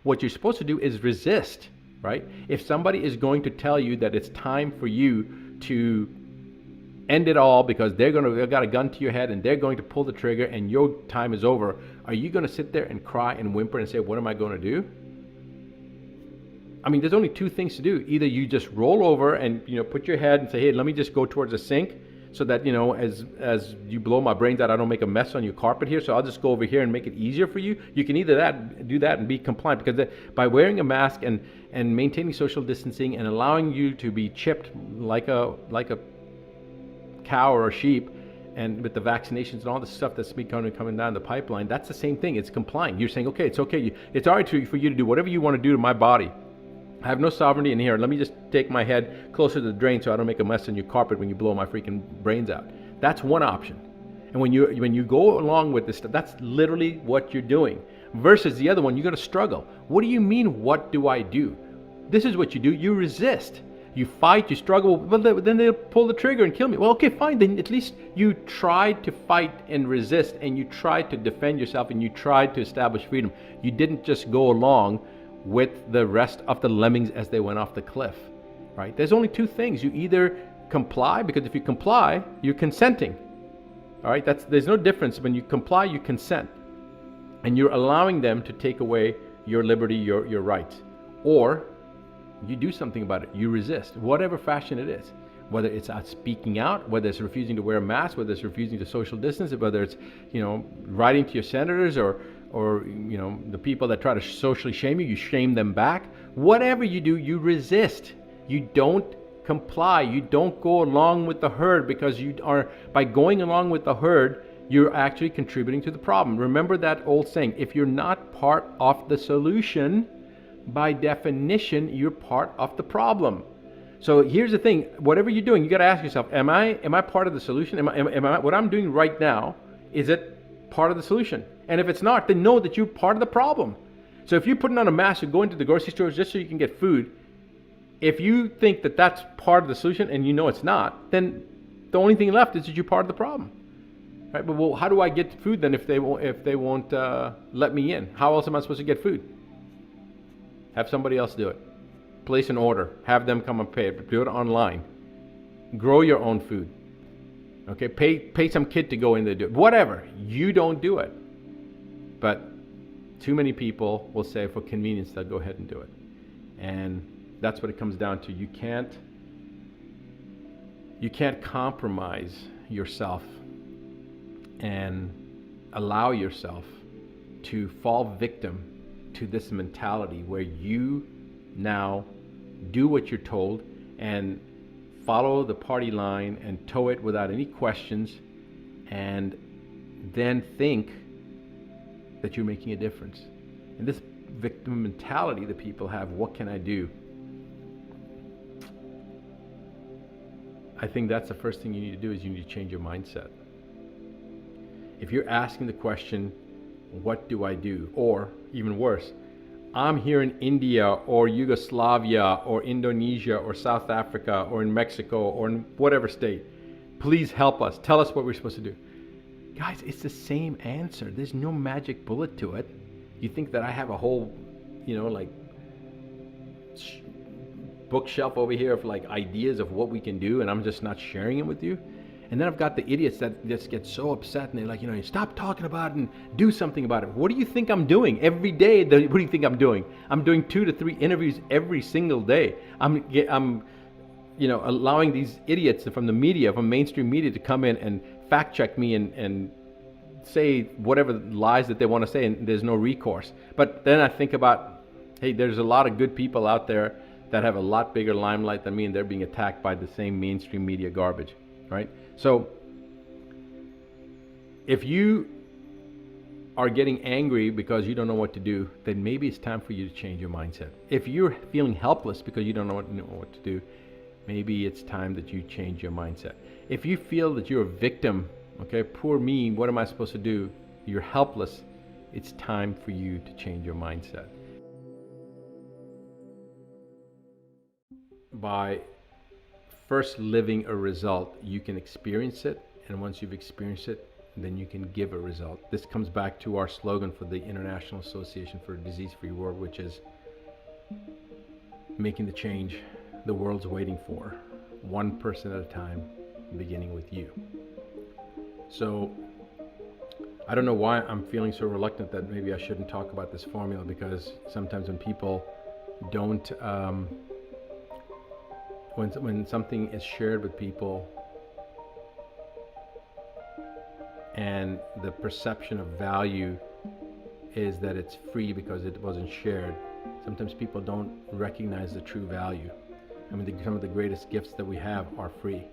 What you're supposed to do is resist, right? If somebody is going to tell you that it's time for you to end it all because they've got a gun to your head and they're going to pull the trigger and your time is over, are you going to sit there and cry and whimper and say, what am I going to do? I mean, there's only two things to do. Either you just roll over and, put your head and say, hey, let me just go towards the sink so that, as you blow my brains out, I don't make a mess on your carpet here. So I'll just go over here and make it easier for you. You can either do that and be compliant, because by wearing a mask and maintaining social distancing and allowing you to be chipped like a cow or a sheep, and with the vaccinations and all the stuff that's coming down the pipeline, that's the same thing. It's complying. You're saying, okay, it's okay. It's all right for you to do whatever you want to do to my body. I have no sovereignty in here. Let me just take my head closer to the drain so I don't make a mess on your carpet when you blow my freaking brains out. That's one option. And when you go along with this stuff, that's literally what you're doing. Versus the other one, you're going to struggle. What do you mean, what do I do? This is what you do. You resist. You fight, you struggle, well, then they'll pull the trigger and kill me. Well, okay, fine. Then at least you tried to fight and resist, and you tried to defend yourself, and you tried to establish freedom. You didn't just go along with the rest of the lemmings as they went off the cliff, right? There's only two things. You either comply, because if you comply, you're consenting, all right? There's no difference. When you comply, you consent, and you're allowing them to take away your liberty, your rights. Or you do something about it. You resist, whatever fashion it is. Whether it's speaking out, whether it's refusing to wear a mask, whether it's refusing to social distance, whether it's, writing to your senators or the people that try to socially shame you, you shame them back. Whatever you do, you resist. You don't comply. You don't go along with the herd, because by going along with the herd, you're actually contributing to the problem. Remember that old saying, if you're not part of the solution, by definition, you're part of the problem. So here's the thing, whatever you're doing, you got to ask yourself, am I part of the solution? Am I what I'm doing right now, is it part of the solution? And if it's not, then know that you're part of the problem. So if you're putting on a mask or going to the grocery stores just so you can get food, if you think that that's part of the solution and you know it's not, then the only thing left is that you're part of the problem. Right? But well, how do I get food then if they won't let me in? How else am I supposed to get food? Have somebody else do it. Place an order. Have them come and pay it. Do it online. Grow your own food. Okay, pay some kid to go in there, do it. Whatever. You don't do it. But too many people will say for convenience they'll go ahead and do it. And that's what it comes down to. You can't compromise yourself and allow yourself to fall victim to this mentality where you now do what you're told and follow the party line and toe it without any questions, and then think that you're making a difference. And this victim mentality that people have, what can I do? I think that's the first thing you need to do, is you need to change your mindset. If you're asking the question, what do I do? Or even worse, I'm here in India or Yugoslavia or Indonesia or South Africa or in Mexico or in whatever state. Please help us. Tell us what we're supposed to do. Guys, it's the same answer. There's no magic bullet to it. You think that I have a whole, bookshelf over here of ideas of what we can do, and I'm just not sharing it with you? And then I've got the idiots that just get so upset and they're like, stop talking about it and do something about it. What do you think I'm doing every day? What do you think I'm doing? I'm doing 2 to 3 interviews every single day. I'm allowing these idiots from the media, from mainstream media, to come in and fact check me and say whatever lies that they want to say, and there's no recourse. But then I think about, hey, there's a lot of good people out there that have a lot bigger limelight than me, and they're being attacked by the same mainstream media garbage, right? So if you are getting angry because you don't know what to do, then maybe it's time for you to change your mindset. If you're feeling helpless because you don't know what to do, maybe it's time that you change your mindset. If you feel that you're a victim, okay, poor me, what am I supposed to do? You're helpless. It's time for you to change your mindset. By first living a result, you can experience it, and once you've experienced it, then you can give a result. This comes back to our slogan for the International Association for a Disease-Free World, which is making the change the world's waiting for, one person at a time, beginning with you. So I don't know why I'm feeling so reluctant that maybe I shouldn't talk about this formula, because sometimes when people don't, when something is shared with people and the perception of value is that it's free because it wasn't shared, sometimes people don't recognize the true value. I mean, some of the greatest gifts that we have are free.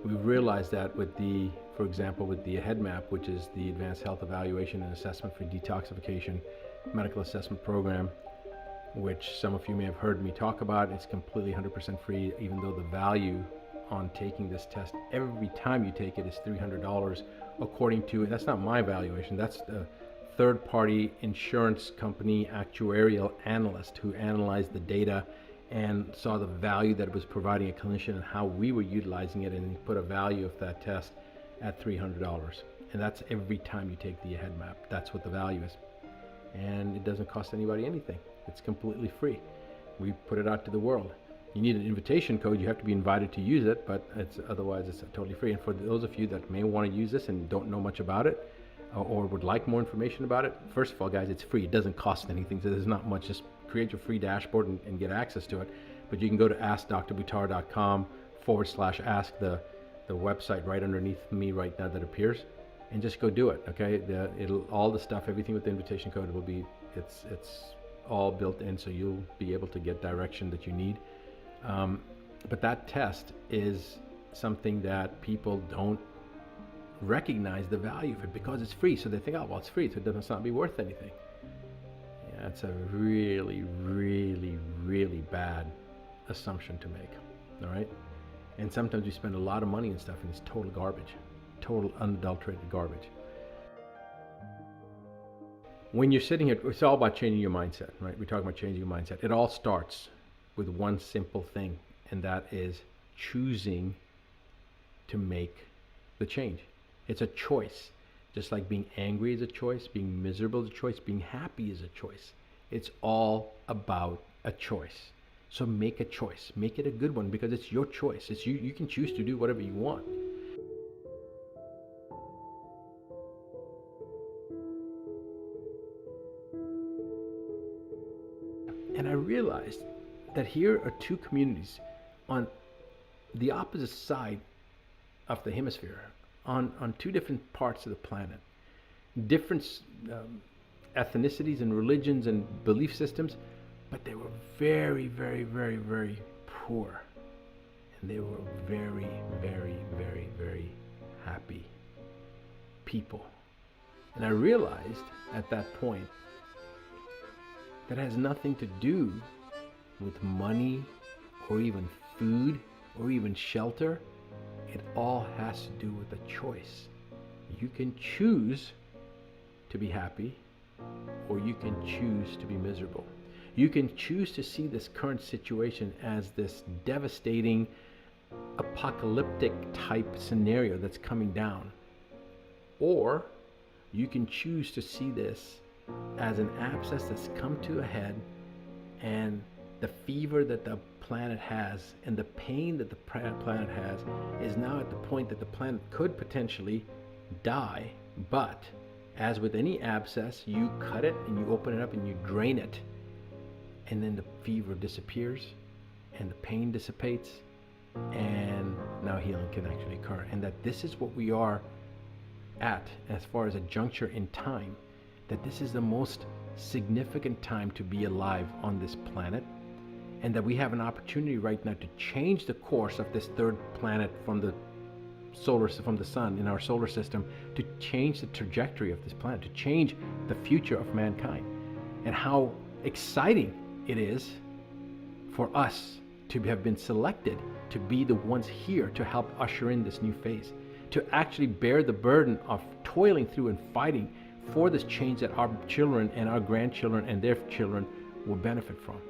We realized that with the, for example, with the head map, which is the Advanced Health Evaluation and Assessment for Detoxification Medical Assessment Program, which some of you may have heard me talk about. It's completely 100% free, even though the value on taking this test every time you take it is $300, according to, that's not my valuation, that's the third-party insurance company actuarial analyst who analyzed the data and saw the value that it was providing a clinician and how we were utilizing it, and he put a value of that test at $300. And that's every time you take the head map. That's what the value is. And it doesn't cost anybody anything. It's completely free. We put it out to the world. You need an invitation code. You have to be invited to use it, but otherwise it's totally free. And for those of you that may want to use this and don't know much about it, or would like more information about it, first of all, guys, it's free. It doesn't cost anything, so there's not much. Just create your free dashboard and get access to it. But you can go to askdrbuttar.com/ask, the website right underneath me right now that appears, and just go do it. Okay, all the stuff, everything with the invitation code will be, it's all built in, so you'll be able to get direction that you need. But that test is something that people don't recognize the value of it because it's free. So they think, oh, well, it's free, so it must not be worth anything. Yeah, it's a really, really, really bad assumption to make. All right. And sometimes we spend a lot of money and stuff, and it's total garbage, total unadulterated garbage. When you're sitting here, it's all about changing your mindset, right? We're talking about changing your mindset. It all starts with one simple thing, and that is choosing to make the change. It's a choice. Just like being angry is a choice, being miserable is a choice, being happy is a choice. It's all about a choice. So make a choice. Make it a good one, because it's your choice. It's you. You can choose to do whatever you want. And I realized that here are two communities on the opposite side of the hemisphere, on two different parts of the planet, different ethnicities and religions and belief systems, but they were very, very, very, very poor. And they were very, very, very, very happy people. And I realized at that point that has nothing to do with money or even food or even shelter. It all has to do with a choice. You can choose to be happy, or you can choose to be miserable. You can choose to see this current situation as this devastating, apocalyptic type scenario that's coming down. Or you can choose to see this as an abscess that's come to a head, and the fever that the planet has and the pain that the planet has is now at the point that the planet could potentially die. But as with any abscess, you cut it and you open it up and you drain it, and then the fever disappears and the pain dissipates, and now healing can actually occur. And that this is what we are at as far as a juncture in time, that this is the most significant time to be alive on this planet, and that we have an opportunity right now to change the course of this third planet from the sun in our solar system, to change the trajectory of this planet, to change the future of mankind. And how exciting it is for us to have been selected to be the ones here to help usher in this new phase, to actually bear the burden of toiling through and fighting for this change that our children and our grandchildren and their children will benefit from.